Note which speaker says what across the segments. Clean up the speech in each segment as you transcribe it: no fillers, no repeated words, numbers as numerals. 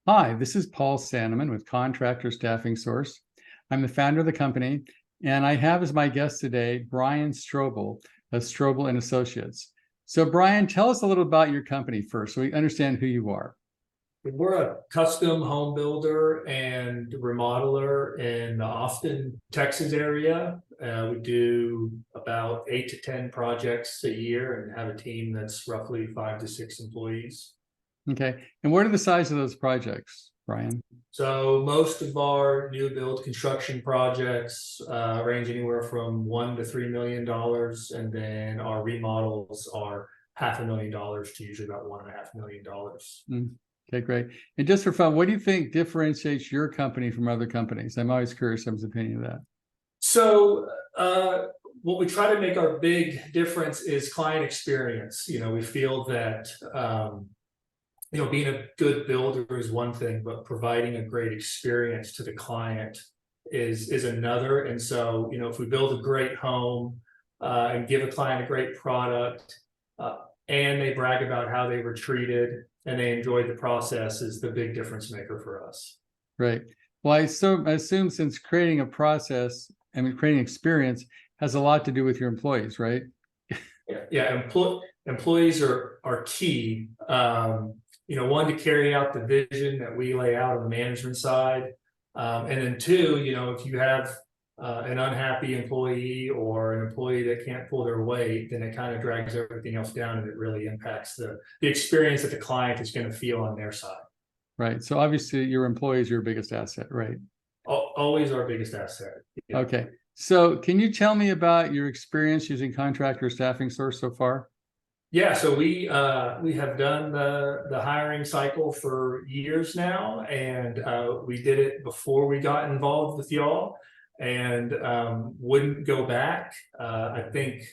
Speaker 1: Hi, this is Paul Sanneman with Contractor Staffing Source. I'm the founder of the company, and I have as my guest today, Bryan Strobel of Strobel Associates. So Bryan, tell us a little about your company first, so we understand who you are.
Speaker 2: We're a custom home builder and remodeler in the Austin, Texas area. We do about 8 to 10 projects a year and have a team that's roughly 5 to 6 employees.
Speaker 1: Okay, and what are the size of those projects, Bryan?
Speaker 2: So most of our new build construction projects range anywhere from $1 to $3 million, and then our remodels are $500,000 to usually about $1.5 million.
Speaker 1: Okay, great. And just for fun, what do you think differentiates your company from other companies? I'm always curious someone's opinion of that.
Speaker 2: So what we try to make our big difference is client experience. We feel that being a good builder is one thing, but providing a great experience to the client is another. And so, if we build a great home and give a client a great product, and they brag about how they were treated and they enjoyed the process, is the big difference maker for us.
Speaker 1: Right. Well, I assume since creating a process, creating experience has a lot to do with your employees, right?
Speaker 2: Yeah. Employees are key. One, to carry out the vision that we lay out on the management side. And then two, if you have an unhappy employee or an employee that can't pull their weight, then it kind of drags everything else down, and it really impacts the experience that the client is going to feel on their side.
Speaker 1: Right. So obviously your employees are your biggest asset, right?
Speaker 2: Always our biggest asset.
Speaker 1: Yeah. Okay. So can you tell me about your experience using Contractor Staffing Source so far?
Speaker 2: Yeah, so we have done the hiring cycle for years now, and we did it before we got involved with y'all, and wouldn't go back. I think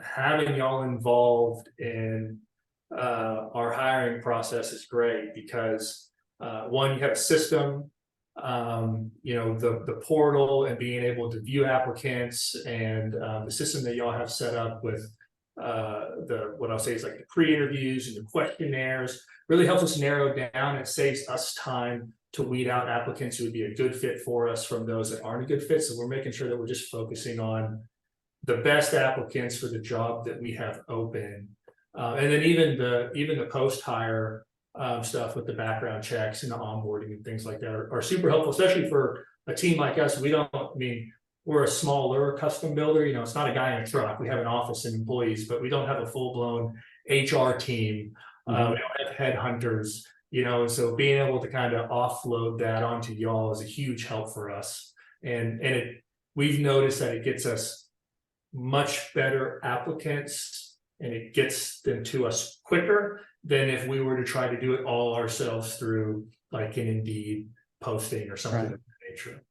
Speaker 2: having y'all involved in our hiring process is great because one, you have a system, the portal and being able to view applicants, and the system that y'all have set up with what I'll say is like the pre-interviews and the questionnaires really helps us narrow down. It saves us time to weed out applicants who would be a good fit for us from those that aren't a good fit. So we're making sure that we're just focusing on the best applicants for the job that we have open. And then even the post-hire stuff with the background checks and the onboarding and things like that are super helpful, especially for a team like us. We're a smaller custom builder. It's not a guy in a truck. We have an office and employees, but we don't have a full-blown HR team. We don't have headhunters, so being able to kind of offload that onto y'all is a huge help for us. And we've noticed that it gets us much better applicants, and it gets them to us quicker than if we were to try to do it all ourselves through like an Indeed posting or something of that nature.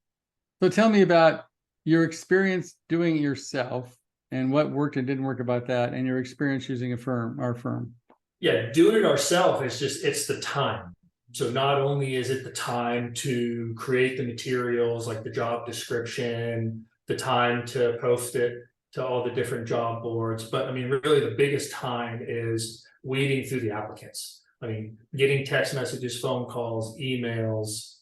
Speaker 1: So tell me about your experience doing it yourself and what worked and didn't work about that, and your experience using our firm.
Speaker 2: Yeah, doing it ourselves it's the time. So not only is it the time to create the materials like the job description, the time to post it to all the different job boards, but really the biggest time is weeding through the applicants. Getting text messages, phone calls, emails,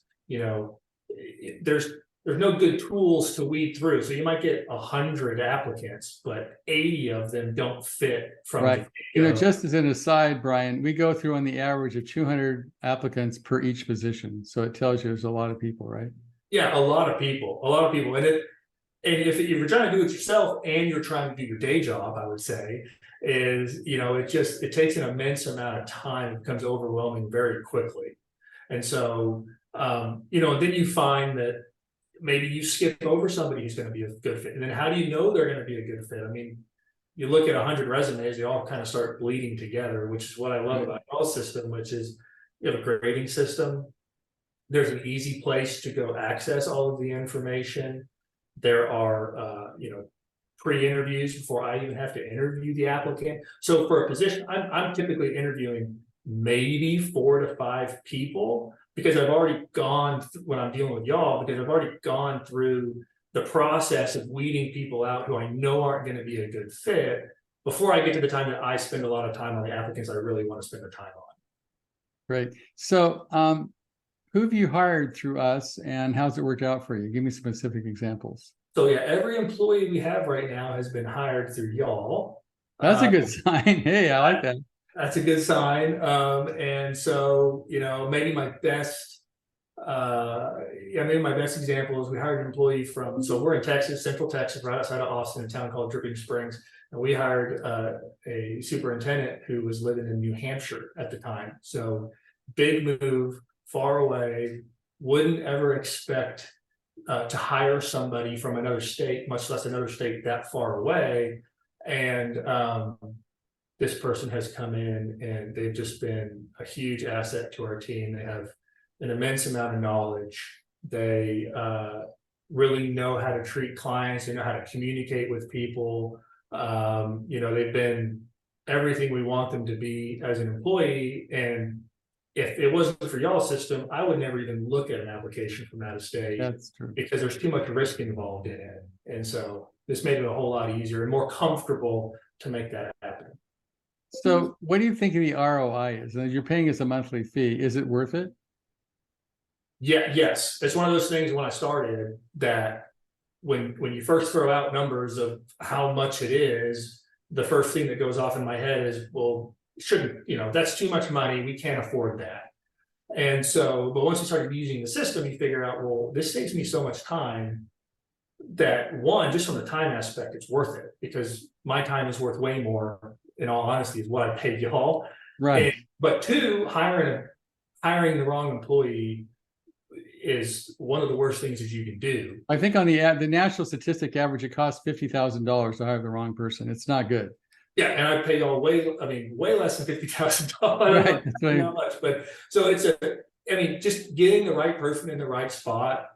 Speaker 2: there's no good tools to weed through. So you might get 100 applicants, but 80 of them don't fit from
Speaker 1: right. Just as an aside, Bryan, we go through on the average of 200 applicants per each position. So it tells you there's a lot of people, right?
Speaker 2: Yeah, a lot of people. And if you're trying to do it yourself and you're trying to do your day job, I would say, it takes an immense amount of time. It becomes overwhelming very quickly. And so, then you find that maybe you skip over somebody who's going to be a good fit. And then how do you know they're going to be a good fit? You look at 100 resumes, they all kind of start bleeding together, which is what I love about our system, which is you have a grading system. There's an easy place to go access all of the information. There are, pre-interviews before I even have to interview the applicant. So for a position, I'm typically interviewing maybe 4 to 5 people, because I've already gone when I'm dealing with y'all, because I've already gone through the process of weeding people out who I know aren't going to be a good fit before I get to the time that I spend a lot of time on the applicants I really want to spend their time on.
Speaker 1: Great. So, who have you hired through us, and how's it worked out for you? Give me specific examples.
Speaker 2: So yeah, every employee we have right now has been hired through y'all.
Speaker 1: That's a good sign. Hey, I like that.
Speaker 2: That's a good sign. And so, maybe my best, maybe my best example is we hired an employee so we're in Texas, Central Texas, right outside of Austin, a town called Dripping Springs. And we hired a superintendent who was living in New Hampshire at the time. So big move, far away, wouldn't ever expect to hire somebody from another state, much less another state that far away. And this person has come in and they've just been a huge asset to our team. They have an immense amount of knowledge. They really know how to treat clients. They know how to communicate with people. They've been everything we want them to be as an employee. And if it wasn't for y'all's system, I would never even look at an application from out of state.
Speaker 1: That's true.
Speaker 2: Because there's too much risk involved in it. And so this made it a whole lot easier and more comfortable to make that happen.
Speaker 1: So what do you think of the ROI is? You're paying us a monthly fee. Is it worth it?
Speaker 2: Yeah, yes. It's one of those things when I started that when you first throw out numbers of how much it is, the first thing that goes off in my head is, well, that's too much money. We can't afford that. And so, but once you started using the system, you figure out, well, this saves me so much time that one, just from the time aspect, it's worth it because my time is worth way more, in all honesty, is what I paid y'all.
Speaker 1: Right.
Speaker 2: But two, hiring the wrong employee is one of the worst things that you can do.
Speaker 1: I think on the national statistic average, it costs $50,000 to hire the wrong person. It's not good.
Speaker 2: Yeah, and I pay y'all way less than $50,000.
Speaker 1: Right.
Speaker 2: Not much, but so just getting the right person in the right spot,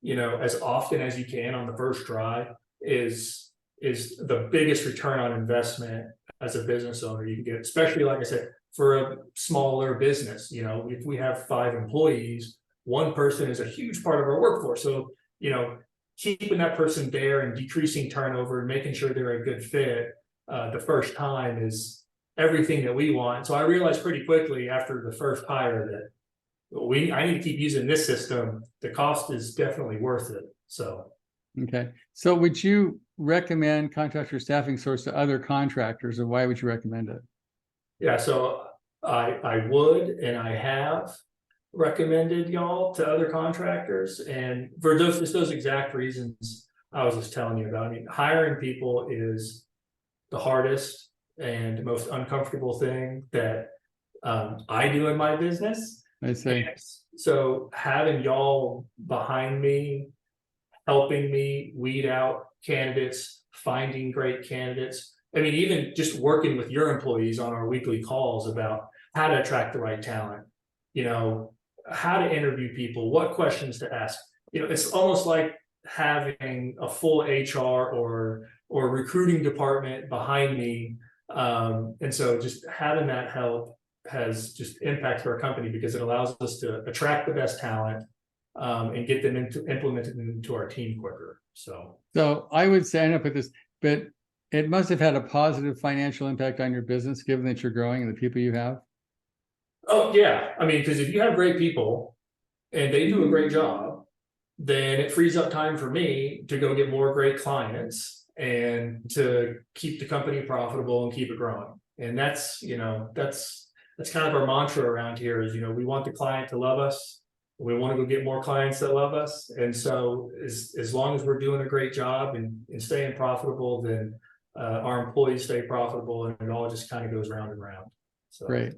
Speaker 2: as often as you can on the first try is the biggest return on investment as a business owner you can get, especially like I said, for a smaller business. If we have 5 employees, one person is a huge part of our workforce. So, keeping that person there and decreasing turnover and making sure they're a good fit the first time is everything that we want. So I realized pretty quickly after the first hire that I need to keep using this system. The cost is definitely worth it. So.
Speaker 1: Okay. So would you recommend Contractor Staffing Source to other contractors, and why would you recommend it?
Speaker 2: Yeah, so I would, and I have recommended y'all to other contractors, and for those exact reasons I was just telling you about. I mean, hiring people is the hardest and most uncomfortable thing that I do in my business.
Speaker 1: I say.
Speaker 2: And so having y'all behind me, helping me weed out candidates, finding great candidates. I mean, even just working with your employees on our weekly calls about how to attract the right talent, how to interview people, what questions to ask. It's almost like having a full HR or recruiting department behind me. And so just having that help has just impacted our company because it allows us to attract the best talent and get them implemented into our team quicker. So
Speaker 1: I would say, I don't put this, but it must have had a positive financial impact on your business, given that you're growing and the people you have.
Speaker 2: Oh yeah, I mean, because if you have great people and they do a great job, then it frees up time for me to go get more great clients and to keep the company profitable and keep it growing. And that's kind of our mantra around here is, we want the client to love us. We want to go get more clients that love us. And so as long as we're doing a great job and staying profitable, then our employees stay profitable, and it all just kind of goes round and round. So.
Speaker 1: Great.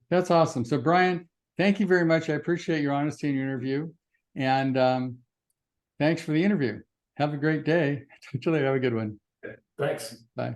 Speaker 1: That's awesome. So Bryan, thank you very much. I appreciate your honesty in your interview. And thanks for the interview. Have a great day. Talk to you later. Have a good one.
Speaker 2: Thanks.
Speaker 1: Bye.